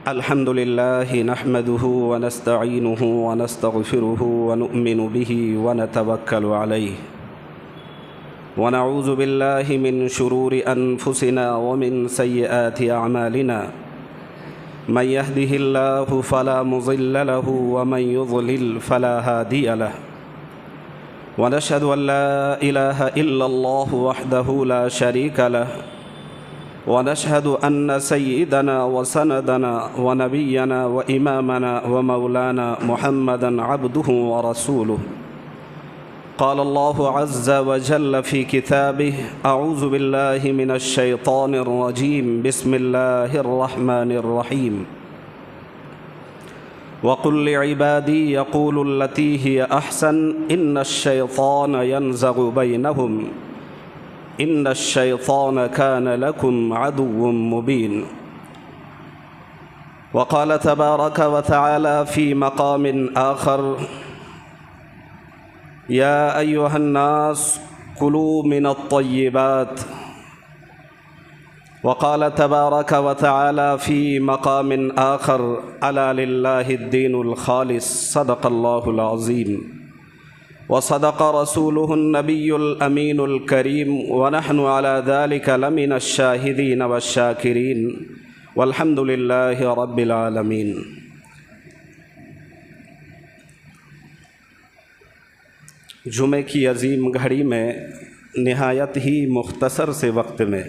अल्हम्दुलिल्लाह नहमदुहु व नस्तईनुहु व नस्तगफिरुहु व नु'मिनु बिही व नतवक्कलु अलैहि व नऊज़ु बिल्लाहि मिन शुरूरि अनफुसिना व मिन सय्यिआति अअमालिना मन यहदिहिल्लाहु फला मुज़िल्ल लहु व मन युज़लिल फला हादिय लहु व नशहदु अन ला इलाहा इल्लल्लाहु वहदहु ला शरीका लहु व नशहदु अन्न सय्यिदना व सनदना व नबिय्यना व इमामना व मौलाना मुहम्मदन अब्दुहु व रसूलुहु क़ाल अल्लाहु अज़्ज़ व जल्ल फ़ी किताबिहि अऊज़ु बिल्लाहि मिनश शैतानिर रजीम बिस्मिल्लाहिर रहमानिर रहीम व क़ुल लिइबादी यक़ूलु लती हिय अहसन इन्नश शैतान यनज़ग़ु बैनहुम इन्नश शैतान कान लकुम अदुव्वुम मुबीन व क़ाल तबारक व तआला फ़ी मक़ामिन आख़र या अय्युहन्नास कुलू मिनत्तय्यिबात व क़ाल तबारक व तआला फ़ी मक़ामिन आख़र अला लिल्लाहिद्दीनुल ख़ालिस सदक़ल्लाहुल अज़ीम व सदक़ रसूलुहुन नबियुल अमीनुल करीम व नहनु अला ज़ालिका लमिनश शाहिदीन वश्शाकिरीन वल्हम्दुलिल्लाहि रब्बिल आलमीन। जुमे की अज़ीम घड़ी में नहायत ही मुख्तसर से वक्त में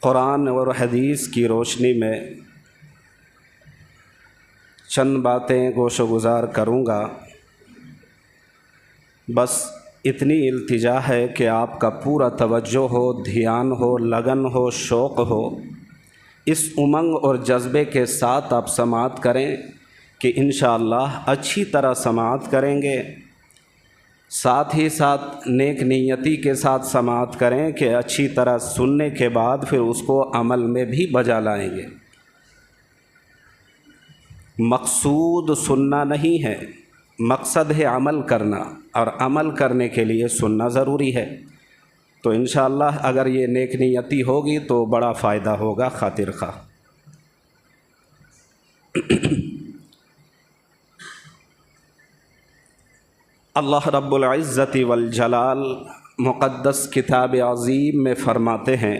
कुरान और हदीस की रोशनी में चंद बातें गोशोगुजार करूँगा। बस इतनी इल्तिजा है कि आपका पूरा तवज्जो हो, ध्यान हो, लगन हो, शौक़ हो, इस उमंग और जज्बे के साथ आप समाअत करें कि इंशाअल्लाह अच्छी तरह समाअत करेंगे। साथ ही साथ नेक नीयती के साथ समाअत करें कि अच्छी तरह सुनने के बाद फिर उसको अमल में भी बजा लाएंगे। मकसूद सुनना नहीं है, मकसद है अमल करना, और अमल करने के लिए सुनना ज़रूरी है। तो इंशाअल्लाह अगर ये नेक नीयती होगी तो बड़ा फ़ायदा होगा खातिर खा। अल्लाह रब्बुल इज़्ज़ति वल जलाल मुक़द्दस किताब अज़ीम में फ़रमाते हैं,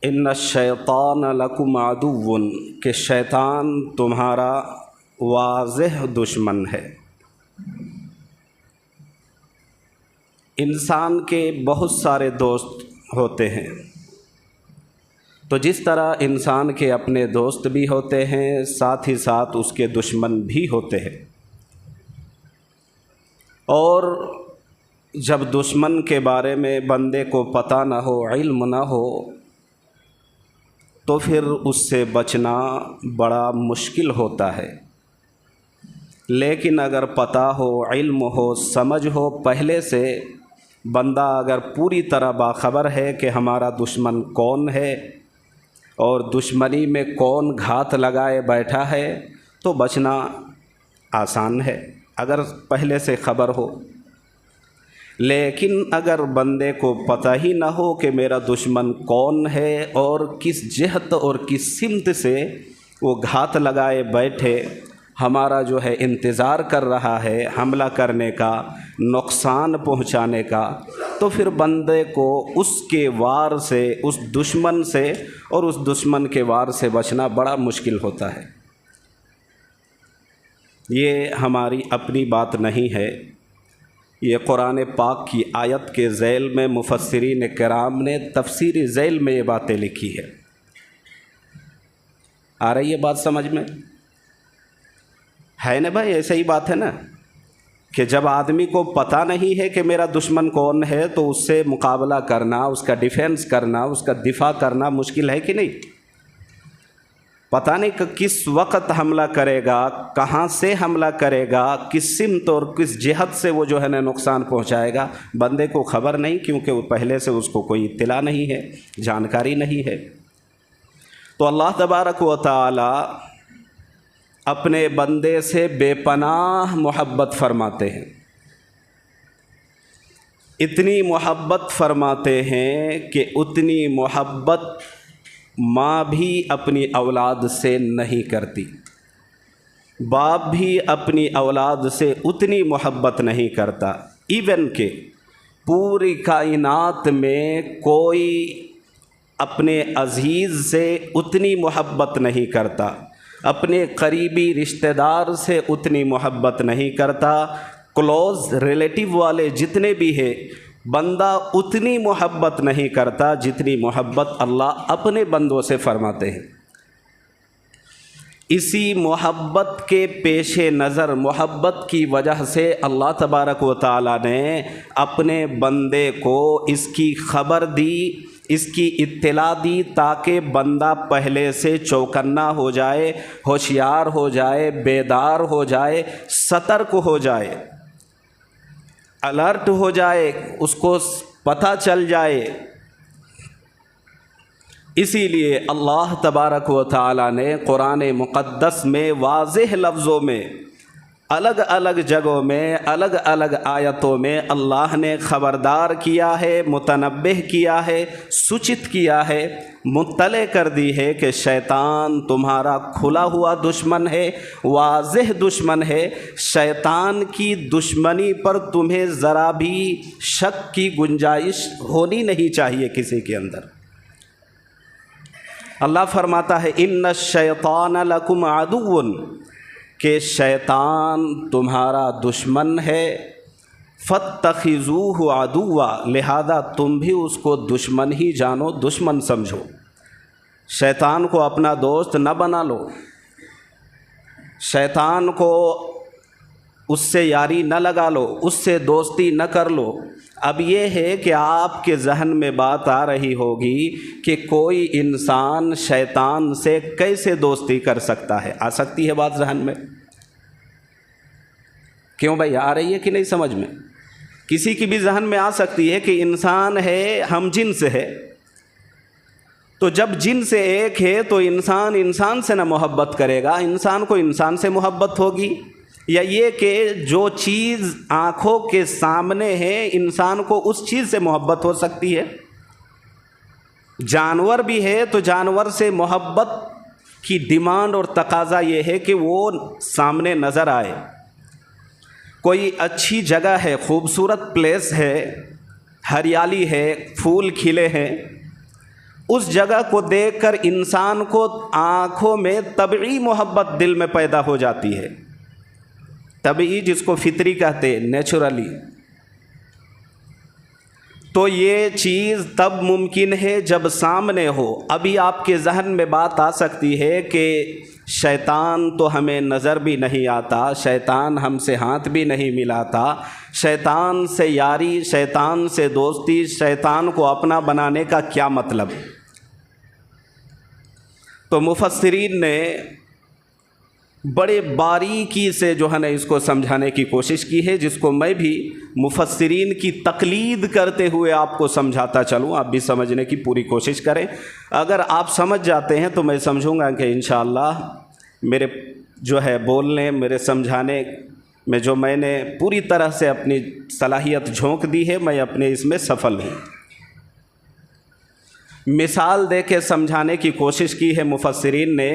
इन्नश शैतान लकुम अदुव्वुन, कि शैतान तुम्हारा वाज़ेह दुश्मन है। इंसान के बहुत सारे दोस्त होते हैं, तो जिस तरह इंसान के अपने दोस्त भी होते हैं, साथ ही साथ उसके दुश्मन भी होते हैं। और जब दुश्मन के बारे में बंदे को पता ना हो, इल्म ना हो, तो फिर उससे बचना बड़ा मुश्किल होता है। लेकिन अगर पता हो, इल्म हो, समझ हो, पहले से बंदा अगर पूरी तरह बाखबर है कि हमारा दुश्मन कौन है और दुश्मनी में कौन घात लगाए बैठा है, तो बचना आसान है अगर पहले से ख़बर हो। लेकिन अगर बंदे को पता ही ना हो कि मेरा दुश्मन कौन है और किस जहत और किस सिमत से वो घात लगाए बैठे हमारा जो है इंतज़ार कर रहा है हमला करने का, नुकसान पहुंचाने का, तो फिर बंदे को उसके वार से, उस दुश्मन से और उस दुश्मन के वार से बचना बड़ा मुश्किल होता है। ये हमारी अपनी बात नहीं है, ये कुरान पाक की आयत के ज़ैल में मुफस्सिरीन किराम ने तफसीरी ज़ैल में ये बातें लिखी है। आ रही है बात समझ में? है ना भाई? ऐसे ही बात है ना कि जब आदमी को पता नहीं है कि मेरा दुश्मन कौन है, तो उससे मुकाबला करना, उसका डिफेंस करना, उसका दिफा करना मुश्किल है कि नहीं? पता नहीं कि किस वक़्त हमला करेगा, कहाँ से हमला करेगा, किस सिमत और किस जहत से वो जो है ना नुकसान पहुँचाएगा, बंदे को ख़बर नहीं, क्योंकि वो पहले से उसको कोई इत्तिला नहीं है, जानकारी नहीं है। तो अल्लाह तबारक व तआला अपने बंदे से बेपनाह मोहब्बत फरमाते हैं। इतनी मोहब्बत फरमाते हैं कि उतनी मोहब्बत माँ भी अपनी औलाद से नहीं करती, बाप भी अपनी औलाद से उतनी मोहब्बत नहीं करता। इवन के पूरी कायनात में कोई अपने अजीज़ से उतनी मोहब्बत नहीं करता, अपने करीबी रिश्तेदार से उतनी मोहब्बत नहीं करता, क्लोज़ रिलेटिव वाले जितने भी हैं बंदा उतनी मोहब्बत नहीं करता जितनी मोहब्बत अल्लाह अपने बंदों से फरमाते हैं। इसी मोहब्बत के पेश नज़र, मोहब्बत की वजह से अल्लाह तबारक व तआला ने अपने बंदे को इसकी ख़बर दी, इसकी इत्तला दी, ताकि बंदा पहले से चौकन्ना हो जाए, होशियार हो जाए, बेदार हो जाए, सतर्क हो जाए, अलर्ट हो जाए, उसको पता चल जाए। इसीलिए अल्लाह तबारक व तआला ने कुरान मुक़द्दस में वाज़ेह लफ्ज़ों में अलग अलग जगहों में अलग अलग आयतों में अल्लाह ने ख़बरदार किया है, मुतनब्बिह किया है, सूचित किया है, मुत्तले कर दी है कि शैतान तुम्हारा खुला हुआ दुश्मन है, वाज़ेह दुश्मन है। शैतान की दुश्मनी पर तुम्हें ज़रा भी शक की गुंजाइश होनी नहीं चाहिए किसी के अंदर। अल्लाह फरमाता है इन्ना शैतान लकुम अदुव्वुन, कि शैतान तुम्हारा दुश्मन है, फत्तखिज़ूहु अदुव्वा, लिहाजा तुम भी उसको दुश्मन ही जानो, दुश्मन समझो। शैतान को अपना दोस्त न बना लो, शैतान को उससे यारी न लगा लो, उससे दोस्ती न कर लो। अब ये है कि आपके जहन में बात आ रही होगी कि कोई इंसान शैतान से कैसे दोस्ती कर सकता है, आ सकती है बात जहन में? क्यों भाई, आ रही है कि नहीं समझ में? किसी की भी जहन में आ सकती है कि इंसान है, हम जिन्स है, तो जब जिन्स एक है तो इंसान इंसान से न मोहब्बत करेगा, इंसान को इंसान से मोहब्बत होगी। या ये कि जो चीज़ आँखों के सामने है इंसान को उस चीज़ से मोहब्बत हो सकती है। जानवर भी है तो जानवर से मोहब्बत की डिमांड और तकाज़ा ये है कि वो सामने नज़र आए। कोई अच्छी जगह है, खूबसूरत प्लेस है, हरियाली है, फूल खिले हैं, उस जगह को देखकर इंसान को आँखों में तबई मोहब्बत दिल में पैदा हो जाती है। तबई जिसको फितरी कहते, नेचुरली। तो ये चीज़ तब मुमकिन है जब सामने हो। अभी आपके जहन में बात आ सकती है कि शैतान तो हमें नज़र भी नहीं आता, शैतान हमसे हाथ भी नहीं मिलाता, शैतान से यारी, शैतान से दोस्ती, शैतान को अपना बनाने का क्या मतलब? तो मुफस्सिरीन ने बड़े बारीकी से जो है ना इसको समझाने की कोशिश की है, जिसको मैं भी मुफस्सिरीन की तकलीद करते हुए आपको समझाता चलूँ, आप भी समझने की पूरी कोशिश करें। अगर आप समझ जाते हैं तो मैं समझूंगा कि इंशाअल्लाह मेरे जो है बोलने, मेरे समझाने में जो मैंने पूरी तरह से अपनी सलाहियत झोंक दी है, मैं अपने इसमें सफल हूँ। मिसाल दे के समझाने की कोशिश की है मुफस्सिरीन ने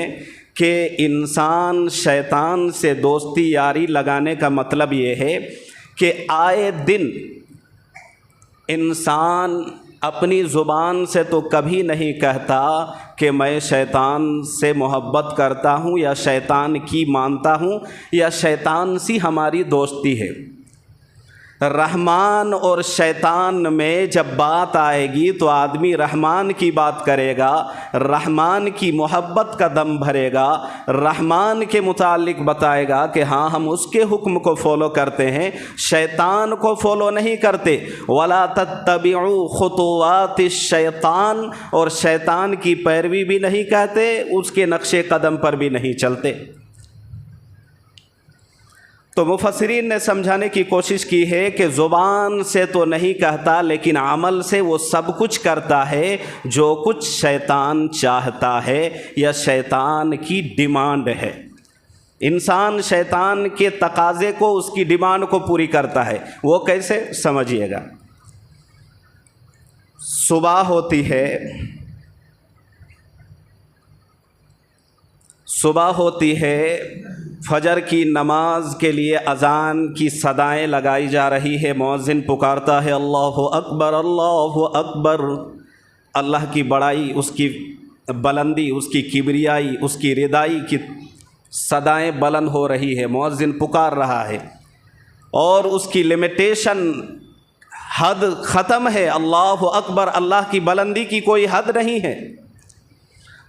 कि इंसान शैतान से दोस्ती यारी लगाने का मतलब ये है कि आए दिन इंसान अपनी ज़ुबान से तो कभी नहीं कहता कि मैं शैतान से मोहब्बत करता हूँ या शैतान की मानता हूँ या शैतान सी हमारी दोस्ती है। रहमान और शैतान में जब बात आएगी तो आदमी रहमान की बात करेगा, रहमान की मोहब्बत का दम भरेगा, रहमान के मुतालिक बताएगा कि हाँ हम उसके हुक्म को फॉलो करते हैं, शैतान को फॉलो नहीं करते। वला तत्तबिउ खुतुवातिश शैतान, और शैतान की पैरवी भी नहीं कहते, उसके नक्शे कदम पर भी नहीं चलते। तो मुफस्सिरीन ने समझाने की कोशिश की है कि ज़ुबान से तो नहीं कहता लेकिन अमल से वो सब कुछ करता है जो कुछ शैतान चाहता है या शैतान की डिमांड है। इंसान शैतान के तकाज़े को, उसकी डिमांड को पूरी करता है। वो कैसे, समझिएगा। सुबह होती है, सुबह होती है, फजर की नमाज के लिए अज़ान की सदाएं लगाई जा रही है। मुअज्जिन पुकारता है अल्लाहु अकबर, अल्लाहु अकबर। अल्लाह की बड़ाई, उसकी बुलंदी, उसकी किबरियाई, उसकी रिदाई की सदाएं बुलंद हो रही है। मुअज्जिन पुकार रहा है और उसकी लिमिटेशन, हद ख़त्म है। अल्लाहु अकबर, अल्लाह की बुलंदी की कोई हद नहीं है।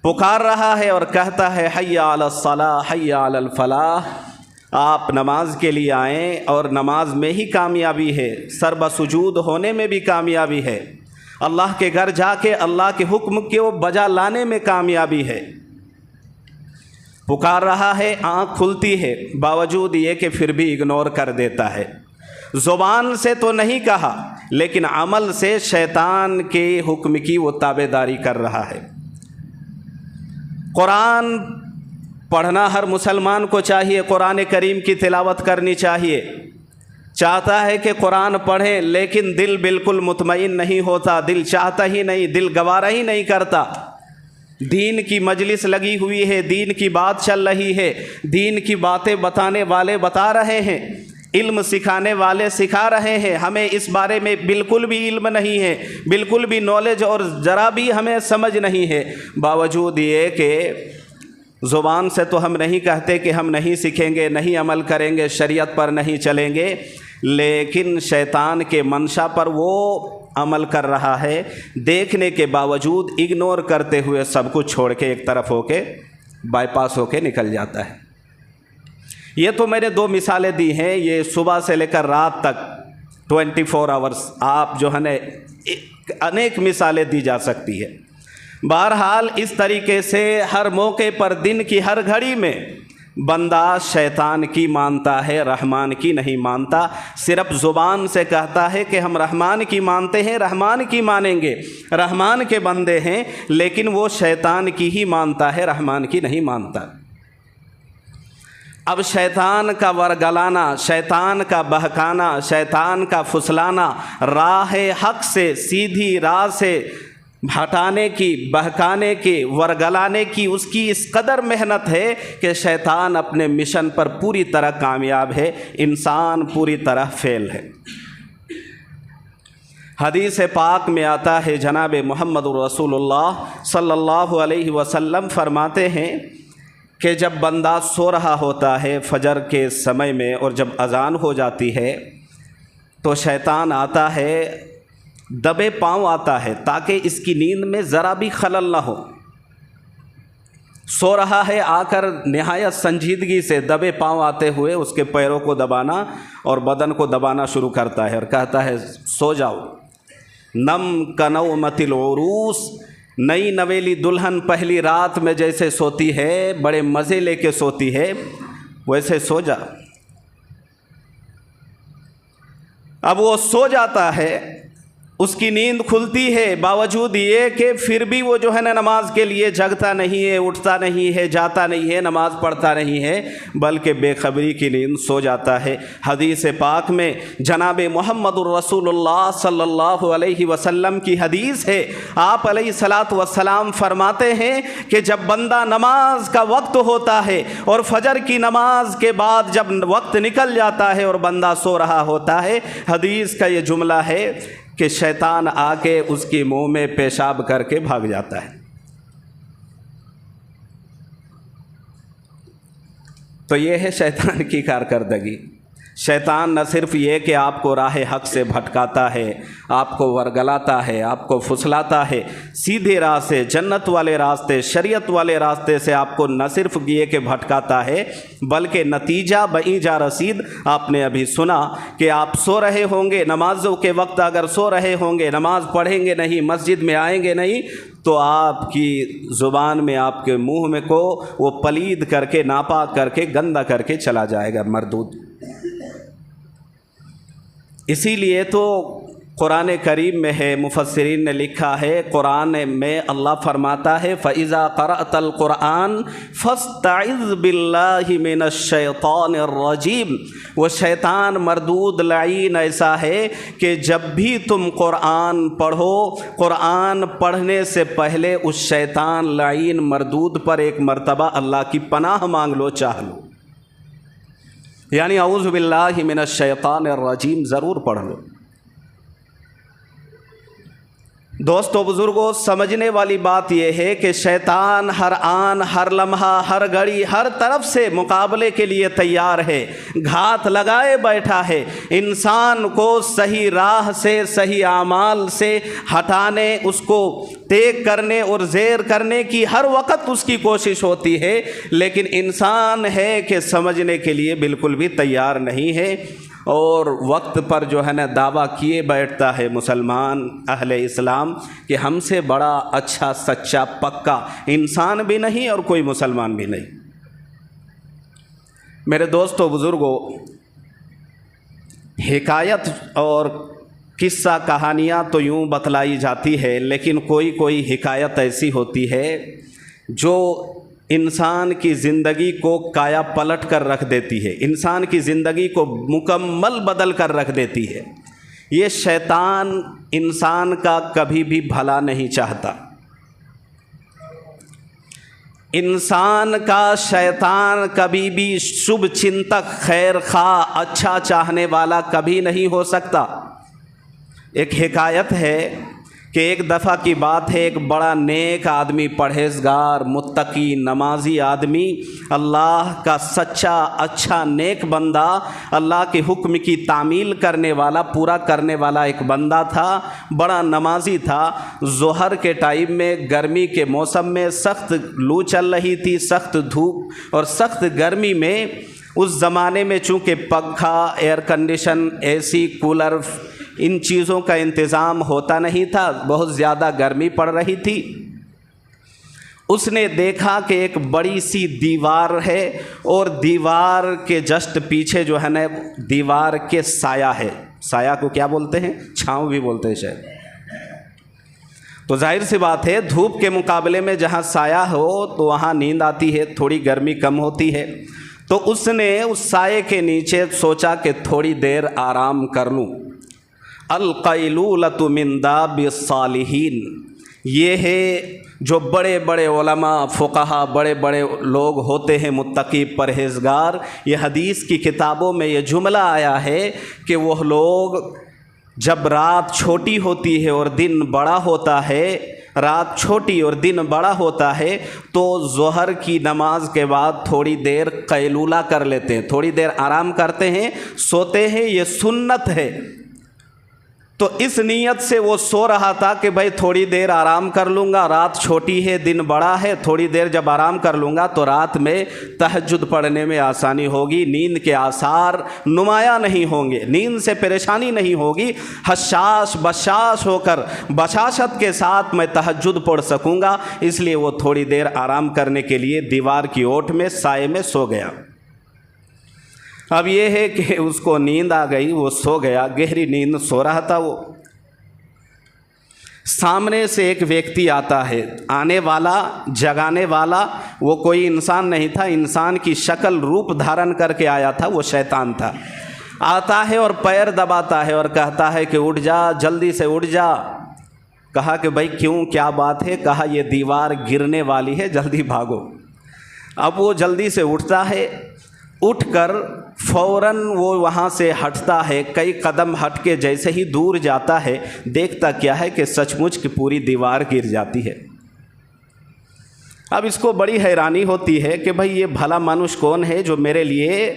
पुकार रहा है और कहता है हय्या अलस सलाह, हय्या अलल फलाह। आप नमाज के लिए आएँ और नमाज में ही कामयाबी है, सर्बसुजूद होने में भी कामयाबी है, अल्लाह के घर जाके अल्लाह के हुक्म को बजा लाने में कामयाबी है। पुकार रहा है, आँख खुलती है, बावजूद ये कि फिर भी इग्नोर कर देता है। ज़ुबान से तो नहीं कहा, लेकिन अमल से शैतान के हुक्म की वो ताबेदारी कर रहा है। कुरान पढ़ना हर मुसलमान को चाहिए, कुरान करीम की तिलावत करनी चाहिए। चाहता है कि कुरान पढ़ें, लेकिन दिल बिल्कुल मुतमईन नहीं होता, दिल चाहता ही नहीं, दिल गवारा ही नहीं करता। दीन की मजलिस लगी हुई है, दीन की बात चल रही है, दीन की बातें बताने वाले बता रहे हैं, इल्म सिखाने वाले सिखा रहे हैं, हमें इस बारे में बिल्कुल भी इल्म नहीं है, बिल्कुल भी नॉलेज और ज़रा भी हमें समझ नहीं है। बावजूद ये कि ज़ुबान से तो हम नहीं कहते कि हम नहीं सीखेंगे, नहीं अमल करेंगे, शरीयत पर नहीं चलेंगे, लेकिन शैतान के मंशा पर वो अमल कर रहा है। देखने के बावजूद इग्नोर करते हुए सब कुछ छोड़ के एक तरफ होके बाईपास होके निकल जाता है। ये तो मैंने 2 मिसालें दी हैं, ये सुबह से लेकर रात तक 24 आवर्स, आप जो है न अनेक मिसालें दी जा सकती है। बहरहाल इस तरीके से हर मौके पर, दिन की हर घड़ी में बंदा शैतान की मानता है, रहमान की नहीं मानता। सिर्फ ज़ुबान से कहता है कि हम रहमान की मानते हैं, रहमान की मानेंगे, रहमान के बंदे हैं, लेकिन वो शैतान की ही मानता है, रहमान की नहीं मानता। अब शैतान का वरगलाना, शैतान का बहकाना, शैतान का फुसलाना, राह हक़ से, सीधी राह से हटाने की, बहकाने की, वरगलाने की उसकी इस कदर मेहनत है कि शैतान अपने मिशन पर पूरी तरह कामयाब है, इंसान पूरी तरह फेल है। हदीस पाक में आता है, जनाब मोहम्मद रसूलुल्लाह सल्लल्लाहु अलैहि वसल्लम फरमाते हैं कि जब बंदा सो रहा होता है फजर के समय में और जब अज़ान हो जाती है तो शैतान आता है, दबे पाँव आता है ताकि इसकी नींद में ज़रा भी खलल ना हो। सो रहा है, आकर निहायत संजीदगी से दबे पाँव आते हुए उसके पैरों को दबाना और बदन को दबाना शुरू करता है और कहता है सो जाओ। नम कनौमतिल उरूस, नई नवेली दुल्हन पहली रात में जैसे सोती है, बड़े मज़े लेके सोती है, वैसे सो जा। अब वो सो जाता है, उसकी नींद खुलती है, बावजूद ये कि फिर भी वो जो है ना नमाज के लिए जगता नहीं है, उठता नहीं है, जाता नहीं है, नमाज पढ़ता नहीं है, बल्कि बेखबरी की नींद सो जाता है। हदीस पाक में जनाब मोहम्मदुर रसूलुल्लाह सल्लल्लाहु अलैहि वसल्लम की हदीस है, आप अलैहिस्सलातु वस्सलाम फरमाते हैं कि जब बंदा नमाज का वक्त होता है और फजर की नमाज के बाद जब वक्त निकल जाता है और बंदा सो रहा होता है, हदीस का ये जुमला है कि शैतान आके उसके मुंह में पेशाब करके भाग जाता है। तो ये है शैतान की कारकर्दगी। शैतान न सिर्फ ये कि आपको राह हक़ से भटकाता है, आपको वरगलाता है, आपको फुसलाता है, सीधे राह से, जन्नत वाले रास्ते, शरीयत वाले रास्ते से आपको न सिर्फ ये कि भटकाता है, बल्कि नतीजा बई जा रसीद आपने अभी सुना कि आप सो रहे होंगे, नमाज़ों के वक्त अगर सो रहे होंगे, नमाज पढ़ेंगे नहीं, मस्जिद में आएंगे नहीं, तो आपकी ज़ुबान में, आपके मुँह में को वो पलीद करके, नापाक करके, गंदा करके चला जाएगा, मरदूद। इसीलिए तो कुरान करीम में है, मुफस्सिरीन ने लिखा है, कुरान में अल्लाह फरमाता है फ़इज़ा क़रअतल कुरान फ़स्तइज़ बिल्लाहि मिनश शैतानिर रजीम। वो शैतान मरदूद लाइन ऐसा है कि जब भी तुम कुरान पढ़ो, कुरान पढ़ने से पहले उस शैतान लाइन मरदूद पर एक मर्तबा अल्लाह की पनाह मांग लो, चाह लो, यानी औज़ु बिल्लाहि मिनश शैतानिर रजीम ज़रूर पढ़ लो। दोस्तों बुज़ुर्गों, समझने वाली बात यह है कि शैतान हर आन, हर लम्हा, हर घड़ी, हर तरफ से मुकाबले के लिए तैयार है, घात लगाए बैठा है। इंसान को सही राह से, सही आमाल से हटाने, उसको तेग करने और ज़ेर करने की हर वक्त उसकी कोशिश होती है, लेकिन इंसान है कि समझने के लिए बिल्कुल भी तैयार नहीं है और वक्त पर जो है ना दावा किए बैठता है मुसलमान अहले इस्लाम कि हमसे बड़ा अच्छा सच्चा पक्का इंसान भी नहीं और कोई मुसलमान भी नहीं। मेरे दोस्तों बुज़ुर्गों, हिकायत और किस्सा कहानियाँ तो यूँ बतलाई जाती है, लेकिन कोई कोई हिकायत ऐसी होती है जो इंसान की ज़िंदगी को काया पलट कर रख देती है, इंसान की ज़िंदगी को मुकम्मल बदल कर रख देती है। ये शैतान इंसान का कभी भी भला नहीं चाहता। इंसान का शैतान कभी भी शुभ चिंतक, खैर खा, अच्छा चाहने वाला कभी नहीं हो सकता। एक हिकायत है कि एक दफ़ा की बात है, एक बड़ा नेक आदमी, परहेज़गार, मुत्तकी, नमाजी आदमी, अल्लाह का सच्चा अच्छा नेक बंदा, अल्लाह के हुक्म की तामील करने वाला, पूरा करने वाला एक बंदा था, बड़ा नमाजी था। ज़ोहर के टाइम में, गर्मी के मौसम में सख्त लू चल रही थी, सख्त धूप और सख्त गर्मी में, उस ज़माने में चूँकि पंखा, एयर कंडीशन, एसी, कूलर, इन चीज़ों का इंतज़ाम होता नहीं था, बहुत ज़्यादा गर्मी पड़ रही थी। उसने देखा कि एक बड़ी सी दीवार है और दीवार के जस्ट पीछे जो है ना दीवार के साया है। साया को क्या बोलते हैं? छाँव भी बोलते हैं शायद। तो जाहिर सी बात है, धूप के मुकाबले में जहाँ साया हो तो वहाँ नींद आती है, थोड़ी गर्मी कम होती है। तो उसने उस साये के नीचे सोचा कि थोड़ी देर आराम कर लूँ। अल-क़ैलूलतु मिन दाबिस सालिहीन, ये है जो बड़े बड़े उलमा, फ़ुक़हा, बड़े बड़े लोग होते हैं, मुत्तकी, परहेज़गार, ये हदीस की किताबों में ये जुमला आया है कि वह लोग जब रात छोटी होती है और दिन बड़ा होता है, रात छोटी और दिन बड़ा होता है, तो ज़ोहर की नमाज के बाद थोड़ी देर कैलूला कर लेते हैं, थोड़ी देर आराम करते हैं, सोते हैं। ये सुन्नत है। तो इस नीयत से वो सो रहा था कि भाई थोड़ी देर आराम कर लूँगा, रात छोटी है, दिन बड़ा है, थोड़ी देर जब आराम कर लूँगा तो रात में तहज्जुद पढ़ने में आसानी होगी, नींद के आसार नुमायाँ नहीं होंगे, नींद से परेशानी नहीं होगी, हशाश बशाश होकर बशाशत के साथ मैं तहज्जुद पढ़ सकूँगा। इसलिए वो थोड़ी देर आराम करने के लिए दीवार की ओट में साए में सो गया। अब ये है कि उसको नींद आ गई, वो सो गया, गहरी नींद सो रहा था वो। सामने से एक व्यक्ति आता है, आने वाला, जगाने वाला वो कोई इंसान नहीं था, इंसान की शक्ल रूप धारण करके आया था, वो शैतान था। आता है और पैर दबाता है और कहता है कि उठ जा, जल्दी से उठ जा। कहा कि भाई क्यों, क्या बात है? कहा ये दीवार गिरने वाली है, जल्दी भागो। अब वो जल्दी से उठता है, उठकर फ़ौरन वो वहाँ से हटता है, कई कदम हट के जैसे ही दूर जाता है, देखता क्या है कि सचमुच की पूरी दीवार गिर जाती है। अब इसको बड़ी हैरानी होती है कि भाई ये भला मनुष्य कौन है जो मेरे लिए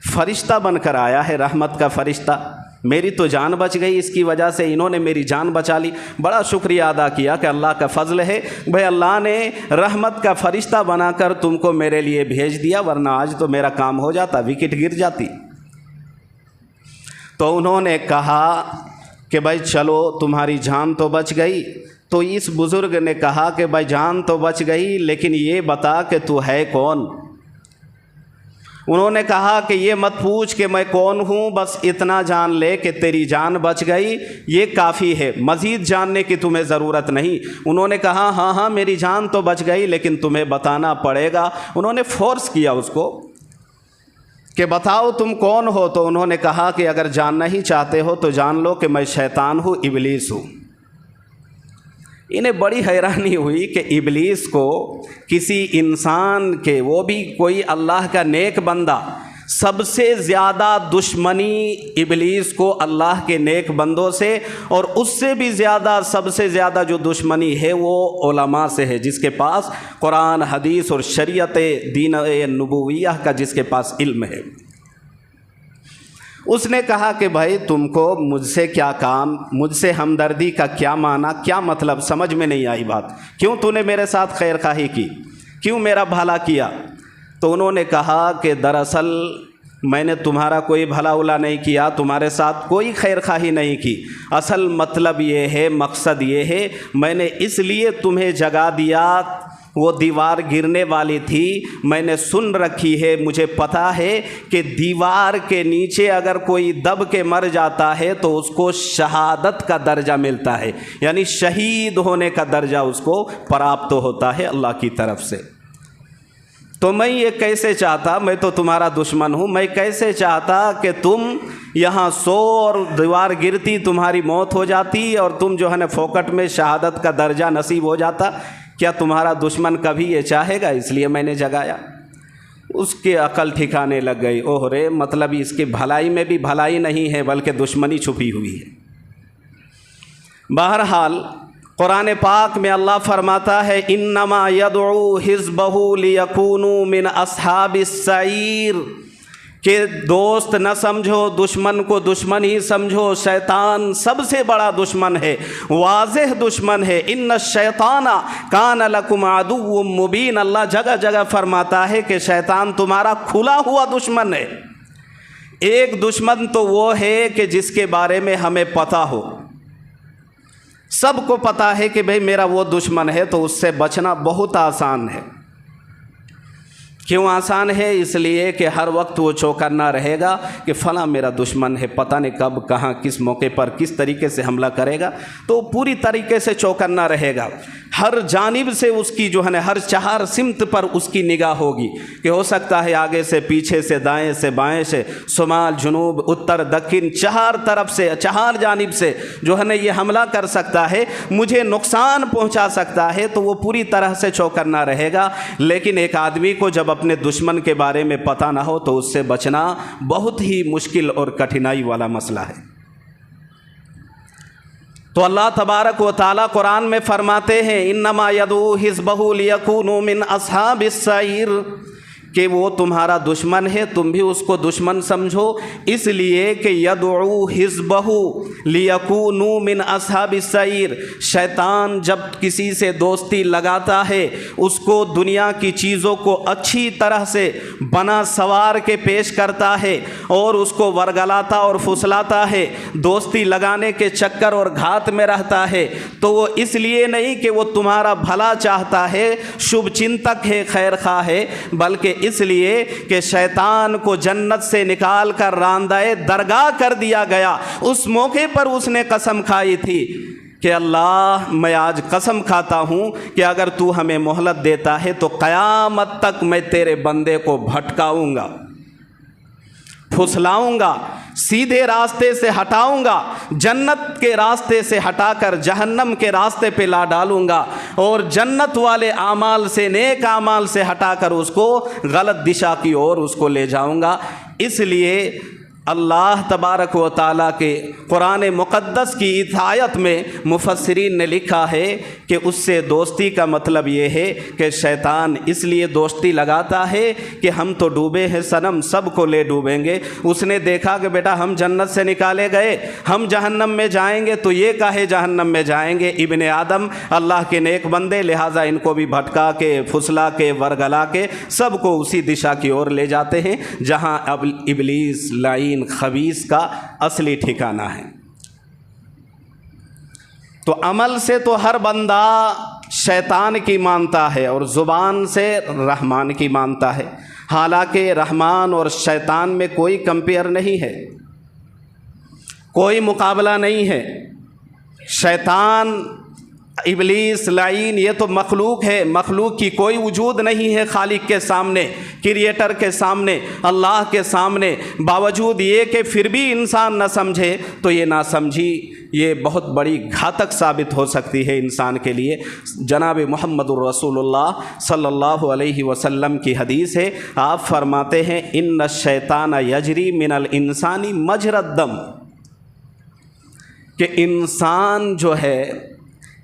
फ़रिश्ता बनकर आया है, रहमत का फ़रिश्ता। मेरी तो जान बच गई, इसकी वजह से इन्होंने मेरी जान बचा ली। बड़ा शुक्रिया अदा किया कि अल्लाह का फ़ज़ल है, भाई अल्लाह ने रहमत का फ़रिश्ता बनाकर तुमको मेरे लिए भेज दिया, वरना आज तो मेरा काम हो जाता, विकेट गिर जाती। तो उन्होंने कहा कि भाई चलो तुम्हारी जान तो बच गई। तो इस बुज़ुर्ग ने कहा कि भाई जान तो बच गई, लेकिन ये बता कि तू है कौन? उन्होंने कहा कि ये मत पूछ कि मैं कौन हूँ, बस इतना जान ले कि तेरी जान बच गई, ये काफ़ी है, मज़ीद जानने की तुम्हें ज़रूरत नहीं। उन्होंने कहा हाँ हाँ मेरी जान तो बच गई, लेकिन तुम्हें बताना पड़ेगा। उन्होंने फोर्स किया उसको कि बताओ तुम कौन हो। तो उन्होंने कहा कि अगर जानना ही चाहते हो तो जान लो कि मैं शैतान हूँ, इबलीस हूँ। इन्हें बड़ी हैरानी हुई कि इबलीस को किसी इंसान के, वो भी कोई अल्लाह का नेक बंदा, सबसे ज़्यादा दुश्मनी इबलीस को अल्लाह के नेक बंदों से, और उससे भी ज़्यादा, सबसे ज़्यादा जो दुश्मनी है वो उलमा से है, जिसके पास कुरान हदीस और शरीयत दीन नबूविय्यह का जिसके पास इल्म है। उसने कहा कि भाई तुमको मुझसे क्या काम, मुझसे हमदर्दी का क्या माना, क्या मतलब, समझ में नहीं आई बात। क्यों तूने मेरे साथ खैर खाही की, क्यों मेरा भला किया। तो उन्होंने कहा कि दरअसल मैंने तुम्हारा कोई भला उला नहीं किया, तुम्हारे साथ कोई खैर खाही नहीं की। असल मतलब ये है, मकसद ये है, मैंने इसलिए तुम्हें जगा दिया, वो दीवार गिरने वाली थी, मैंने सुन रखी है, मुझे पता है कि दीवार के नीचे अगर कोई दब के मर जाता है तो उसको शहादत का दर्जा मिलता है, यानी शहीद होने का दर्जा उसको प्राप्त होता है अल्लाह की तरफ से। तो मैं ये कैसे चाहता, मैं तो तुम्हारा दुश्मन हूँ, मैं कैसे चाहता कि तुम यहाँ सो और दीवार गिरती, तुम्हारी मौत हो जाती और तुम जो है ना फोकट में शहादत का दर्जा नसीब हो जाता। क्या तुम्हारा दुश्मन कभी ये चाहेगा? इसलिए मैंने जगाया। उसके अकल ठिकाने लग गई। ओह रे, मतलब इसकी भलाई में भी भलाई नहीं है बल्कि दुश्मनी छुपी हुई है। बहरहाल कुरान पाक में अल्लाह फरमाता है, इन्नमा यदउ हिज़्बहु लियकूनु मिन अस्हाबिस सईर, कि दोस्त न समझो, दुश्मन को दुश्मन ही समझो। शैतान सबसे बड़ा दुश्मन है, वाज़ेह दुश्मन है। इन्न शैताना कान लकुम अदुव्वुम मुबीन, अल्लाह जगह जगह फरमाता है कि शैतान तुम्हारा खुला हुआ दुश्मन है। एक दुश्मन तो वो है कि जिसके बारे में हमें पता हो, सबको पता है कि भाई मेरा वो दुश्मन है, तो उससे बचना बहुत आसान है। क्यों आसान है? इसलिए कि हर वक्त वो चौकन्ना रहेगा कि फ़लाँ मेरा दुश्मन है, पता नहीं कब कहाँ किस मौके पर किस तरीके से हमला करेगा, तो पूरी तरीके से चौकन्ना रहेगा। हर जानिब से उसकी जो है ना, हर चार सिमत पर उसकी निगाह होगी कि हो सकता है आगे से, पीछे से, दाएं से, बाएं से, शुमाल, जुनूब, उत्तर, दक्षिण, चार तरफ से, चार जानिब से जो है ना ये हमला कर सकता है, मुझे नुकसान पहुंचा सकता है, तो वो पूरी तरह से चौकन्ना रहेगा। लेकिन एक आदमी को जब अपने दुश्मन के बारे में पता ना हो तो उससे बचना बहुत ही मुश्किल और कठिनाई वाला मसला है। तो अल्लाह तबारक व तआला कुरान में फरमाते हैं, इन्नमा यदू हिज़्बहु लियकूनु मिन अस्हाबिस सईर, कि वो तुम्हारा दुश्मन है, तुम भी उसको दुश्मन समझो, इसलिए कि यदउ हिज़्बहु लियकूनु मिन अस्हाबिस सईर। शैतान जब किसी से दोस्ती लगाता है, उसको दुनिया की चीज़ों को अच्छी तरह से बना सवार के पेश करता है और उसको वरगलाता और फुसलाता है, दोस्ती लगाने के चक्कर और घात में रहता है, तो वो इसलिए नहीं कि वो तुम्हारा भला चाहता है, शुभ चिंतक है, खैर खा है, बल्कि इसलिए कि शैतान को जन्नत से निकाल कर रांदाए दरगाह कर दिया गया। उस मौके पर उसने कसम खाई थी कि अल्लाह, मैं आज कसम खाता हूँ कि अगर तू हमें मोहलत देता है तो क़यामत तक मैं तेरे बंदे को भटकाऊँगा, फुसलाऊँगा, सीधे रास्ते से हटाऊंगा, जन्नत के रास्ते से हटाकर जहन्नम के रास्ते पे ला डालूंगा, और जन्नत वाले आमाल से, नेक आमाल से हटाकर उसको गलत दिशा की ओर उसको ले जाऊंगा। इसलिए अल्लाह तबारक व ताला के कुरान मुक़द्दस की इस आयत में मुफस्सिरीन ने लिखा है कि उससे दोस्ती का मतलब ये है कि शैतान इसलिए दोस्ती लगाता है कि हम तो डूबे हैं सनम, सबको ले डूबेंगे। उसने देखा कि बेटा हम जन्नत से निकाले गए, हम जहन्नम में जाएंगे, तो ये काहे जहन्नम में जाएंगे, इब्ने आदम अल्लाह के नेक बंदे, लिहाजा इनको भी भटका के, फुसला के, वरगला के सबको उसी दिशा की ओर ले जाते हैं जहाँ अब इबलीस लाइन खबीस का असली ठिकाना है। तो अमल से तो हर बंदा शैतान की मानता है और ज़ुबान से रहमान की मानता है। हालांकि रहमान और शैतान में कोई कंपेयर नहीं है, कोई मुकाबला नहीं है। शैतान, इब्लीस, लाइन, ये तो मखलूक है, मखलूक की कोई वजूद नहीं है खालिक के सामने, क्रिएटर के सामने, अल्लाह के सामने। बावजूद ये कि फिर भी इंसान न समझे तो ये ना समझी ये बहुत बड़ी घातक साबित हो सकती है इंसान के लिए। जनाब मुहम्मदुर रसूलुल्लाह सल्लल्लाहु अलैहि वसल्लम की हदीस है, आप फरमाते हैं इन्न शैतान यजरी मिनल इंसानी मजरद दम, कि इंसान जो है,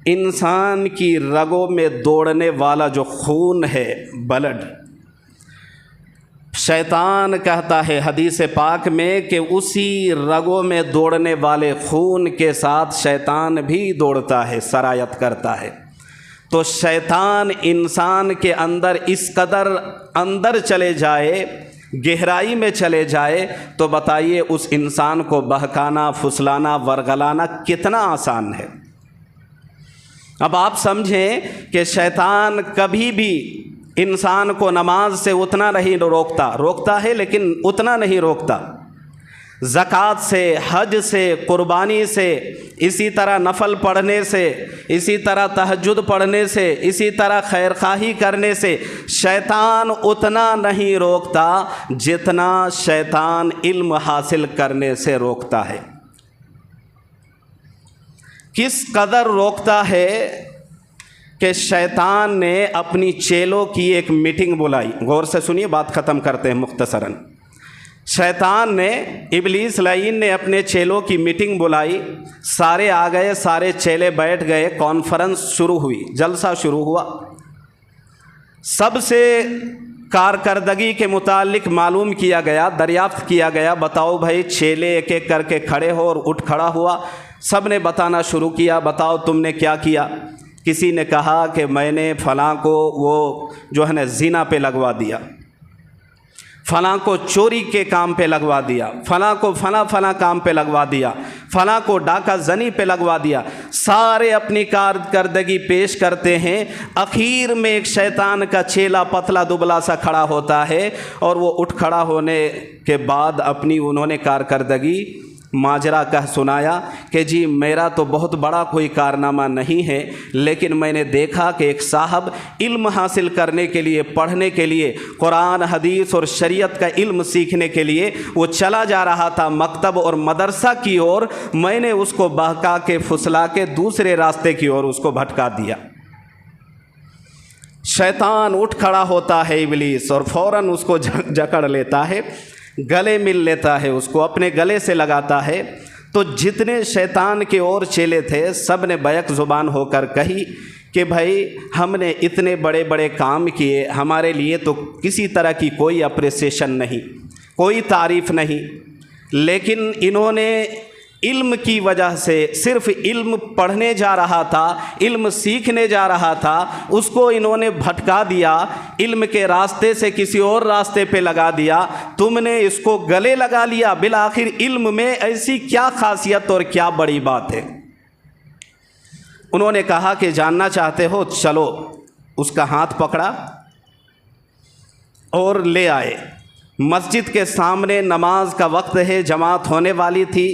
इंसान की रगों में दौड़ने वाला जो खून है, ब्लड, शैतान कहता है हदीस पाक में कि उसी रगों में दौड़ने वाले खून के साथ शैतान भी दौड़ता है, सरायत करता है। तो शैतान इंसान के अंदर इस कदर अंदर चले जाए, गहराई में चले जाए, तो बताइए उस इंसान को बहकाना, फुसलाना, वरगलाना कितना आसान है। अब आप समझें कि शैतान कभी भी इंसान को नमाज से उतना नहीं रोकता है, लेकिन उतना नहीं रोकता। ज़कात से, हज से, कुर्बानी से, इसी तरह नफल पढ़ने से, इसी तरह तहज्जुद पढ़ने से, इसी तरह खैरखाही करने से शैतान उतना नहीं रोकता जितना शैतान इल्म हासिल करने से रोकता है। किस कदर रोकता है कि शैतान ने अपनी चेलों की एक मीटिंग बुलाई। गौर से सुनिए, बात ख़त्म करते हैं मुख्तसरन। शैतान ने, इब्लीस लाइन ने अपने चेलों की मीटिंग बुलाई, सारे आ गए, सारे चेले बैठ गए, कॉन्फ्रेंस शुरू हुई, जलसा शुरू हुआ। सबसे कारकर्दगी के मुतालिक मालूम किया गया, दरियाफ्त किया गया, बताओ भाई, चेले एक एक करके खड़े हो, और उठ खड़ा हुआ, सब ने बताना शुरू किया, बताओ तुमने क्या किया। किसी ने कहा कि मैंने फ़लाँ को वो जो है ना ज़िना पे लगवा दिया, फ़लाँ को चोरी के काम पे लगवा दिया, फ़लाँ को फ़लाँ काम पे लगवा दिया, फ़लाँ को डाका जनी पे लगवा दिया। सारे अपनी कारकर्दगी पेश करते हैं। आखिर में एक शैतान का चेला पतला दुबला सा खड़ा होता है, और वो उठ खड़ा होने के बाद अपनी उन्होंने कारकर्दगी माजरा कह सुनाया कि जी मेरा तो बहुत बड़ा कोई कारनामा नहीं है, लेकिन मैंने देखा कि एक साहब इल्म हासिल करने के लिए, पढ़ने के लिए, कुरान हदीस और शरीयत का इल्म सीखने के लिए वो चला जा रहा था मकतब और मदरसा की ओर। मैंने उसको बहका के, फुसला के दूसरे रास्ते की ओर उसको भटका दिया। शैतान उठ खड़ा होता है इब्लीस, और फ़ौरन उसको जकड़ लेता है, गले मिल लेता है, उसको अपने गले से लगाता है। तो जितने शैतान के और चेले थे, सब ने बैक ज़ुबान होकर कही कि भाई हमने इतने बड़े बड़े काम किए, हमारे लिए तो किसी तरह की कोई अप्रिसिएशन नहीं, कोई तारीफ़ नहीं, लेकिन इन्होंने इल्म की वजह से, सिर्फ इल्म पढ़ने जा रहा था, इल्म सीखने जा रहा था, उसको इन्होंने भटका दिया, इल्म के रास्ते से किसी और रास्ते पे लगा दिया। तुमने इसको गले लगा लिया। बिल आखिर इल्म में ऐसी क्या खासियत और क्या बड़ी बात है? उन्होंने कहा कि जानना चाहते हो, चलो। उसका हाथ पकड़ा और ले आए। मस्जिद के सामने नमाज का वक्त है, जमात होने वाली थी,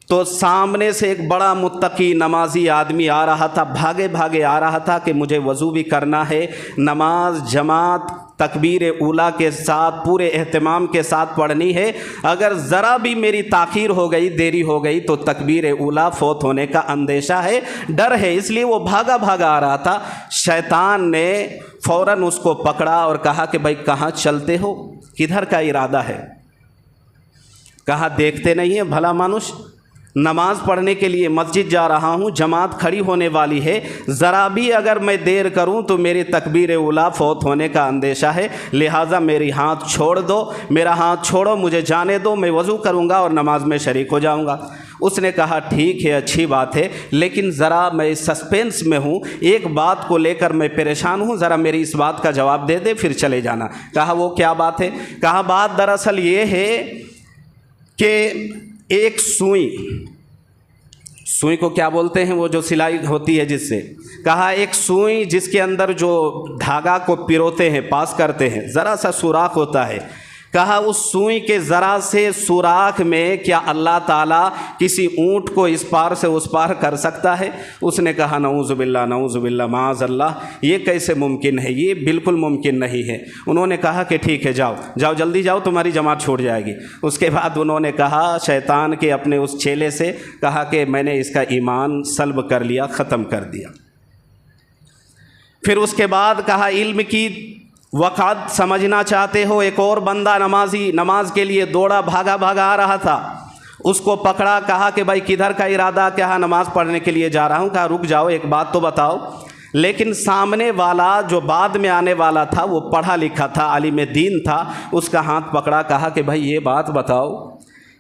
तो सामने से एक बड़ा मुत्तकी नमाजी आदमी आ रहा था, भागे भागे आ रहा था कि मुझे वज़ू भी करना है, नमाज जमात तकबीर ऊला के साथ पूरे एहतमाम के साथ पढ़नी है। अगर ज़रा भी मेरी ताख़ीर हो गई, देरी हो गई, तो तकबीर ऊला फ़ौत होने का अंदेशा है, डर है, इसलिए वो भागा भागा आ रहा था। शैतान ने फ़ौरन उसको पकड़ा और कहा कि भाई कहाँ चलते हो, किधर का इरादा है? कहा देखते नहीं है भला मानुष, नमाज पढ़ने के लिए मस्जिद जा रहा हूँ, जमात खड़ी होने वाली है, ज़रा भी अगर मैं देर करूँ तो मेरी तकबीर उला फ़ौत होने का अंदेशा है, लिहाजा मेरी हाथ छोड़ दो, मेरा हाथ छोड़ो, मुझे जाने दो, मैं वज़ू करूँगा और नमाज में शरीक हो जाऊँगा। उसने कहा ठीक है, अच्छी बात है, लेकिन ज़रा मैं सस्पेंस में हूँ, एक बात को लेकर मैं परेशान हूँ, ज़रा मेरी इस बात का जवाब दे दे, फिर चले जाना। कहा वो क्या बात है? कहा बात दरअसल ये है कि एक सुई सुई को क्या बोलते हैं? वो जो सिलाई होती है जिससे। कहा एक सुई जिसके अंदर जो धागा को पिरोते हैं, पास करते हैं, ज़रा सा सुराख होता है। कहा उस सुई के ज़रा से सुराख में क्या अल्लाह ताला किसी ऊँट को इस पार से उस पार कर सकता है? उसने कहा नऊज़ुबिल्लाह माअज़ल्लाह, ये कैसे मुमकिन है, ये बिल्कुल मुमकिन नहीं है। उन्होंने कहा कि ठीक है, जाओ जाओ जल्दी जाओ, तुम्हारी जमात छूट जाएगी। उसके बाद उन्होंने कहा शैतान के अपने उस चेले से कहा कि मैंने इसका ईमान सल्ब कर लिया, ख़त्म कर दिया। फिर उसके बाद कहा इल्म की वक़ात समझना चाहते हो? एक और बंदा नमाजी नमाज के लिए दौड़ा, भागा आ रहा था, उसको पकड़ा। कहा कि भाई किधर का इरादा? क्या? नमाज़ पढ़ने के लिए जा रहा हूँ। कहा रुक जाओ, एक बात तो बताओ। लेकिन सामने वाला जो बाद में आने वाला था वो पढ़ा लिखा था, आलिम दीन था। उसका हाथ पकड़ा, कहा कि भाई ये बात बताओ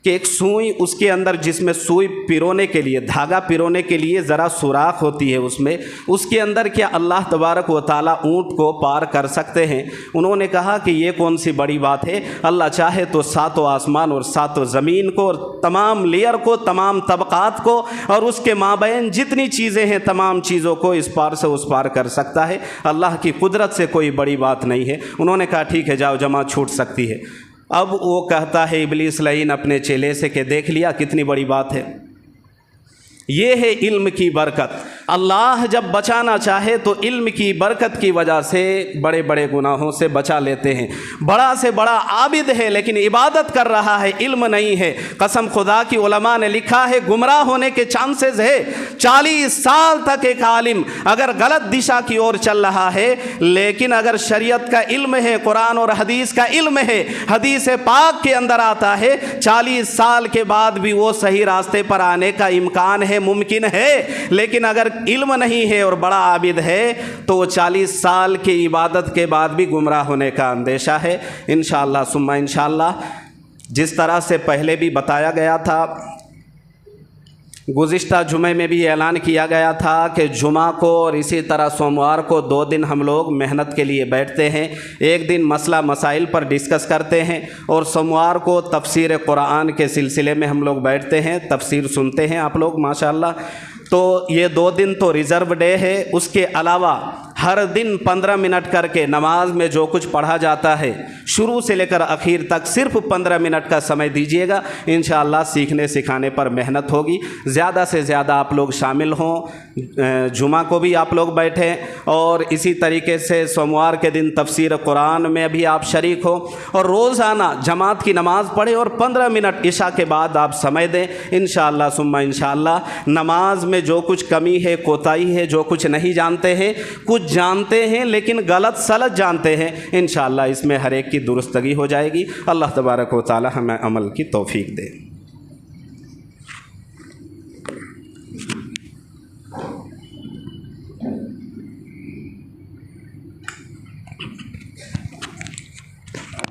कि एक सुई, उसके अंदर जिसमें सुई पिरोने के लिए, धागा पिरोने के लिए ज़रा सुराख होती है उसमें, उसके अंदर क्या अल्लाह तबारक व ताला ऊँट को पार कर सकते हैं? उन्होंने कहा कि ये कौन सी बड़ी बात है, अल्लाह चाहे तो सातों आसमान और सातों ज़मीन को और तमाम लेयर को, तमाम तबक़ात को और उसके माबैन जितनी चीज़ें हैं तमाम चीज़ों को इस पार से उस पार कर सकता है। अल्लाह की कुदरत से कोई बड़ी बात नहीं है। उन्होंने कहा ठीक है, जाओ, जमात छूट सकती है। अब वो कहता है इब्लीस लईन अपने चेले से कि देख लिया कितनी बड़ी बात है। ये है इल्म की बरकत। अल्लाह जब बचाना चाहे तो इल्म की बरकत की वजह से बड़े बड़े गुनाहों से बचा लेते हैं। बड़ा से बड़ा आबिद है लेकिन इबादत कर रहा है, इल्म नहीं है। कसम खुदा की उलमा ने लिखा है गुमराह होने के चांसेस है। 40 साल तक एक आलिम अगर गलत दिशा की ओर चल रहा है, लेकिन अगर शरीयत का इल्म है, कुरान और हदीस का इल्म है, हदीस पाक के अंदर आता है, 40 साल के बाद भी वो सही रास्ते पर आने का इम्कान है, मुमकिन है। लेकिन अगर इल्म नहीं है और बड़ा आबिद है तो 40 साल की इबादत के बाद भी गुमराह होने का अंदेशा है। इंशाअल्लाह सुम्मा इंशाअल्लाह, जिस तरह से पहले भी बताया गया था, गुज़िश्ता जुमे में भी ऐलान किया गया था कि जुमा को और इसी तरह सोमवार को 2 दिन हम लोग मेहनत के लिए बैठते हैं। एक दिन मसला मसाइल पर डिस्कस करते हैं और सोमवार को तफसीर कुरान के सिलसिले में हम लोग बैठते हैं, तफसीर सुनते हैं आप लोग माशाअल्लाह। तो ये 2 दिन तो रिज़र्व डे है। उसके अलावा हर दिन 15 मिनट करके नमाज में जो कुछ पढ़ा जाता है शुरू से लेकर आखिर तक सिर्फ 15 मिनट का समय दीजिएगा। इंशाअल्लाह सीखने सिखाने पर मेहनत होगी। ज़्यादा से ज़्यादा आप लोग शामिल हों। जुमा को भी आप लोग बैठें और इसी तरीके से सोमवार के दिन तफसीर कुरान में भी आप शरीक हो और रोज़ाना जमात की नमाज़ पढ़ें और 15 मिनट इशा के बाद आप समय दें। इंशाअल्लाह सुम्मा इंशाअल्लाह नमाज में जो कुछ कमी है, कोताही है, जो कुछ नहीं जानते हैं, कुछ जानते हैं लेकिन गलत सलत जानते हैं, इंशाअल्लाह इसमें हर एक की दुरुस्तगी हो जाएगी। अल्लाह तबारक व तआला हमें अमल की तौफीक दे।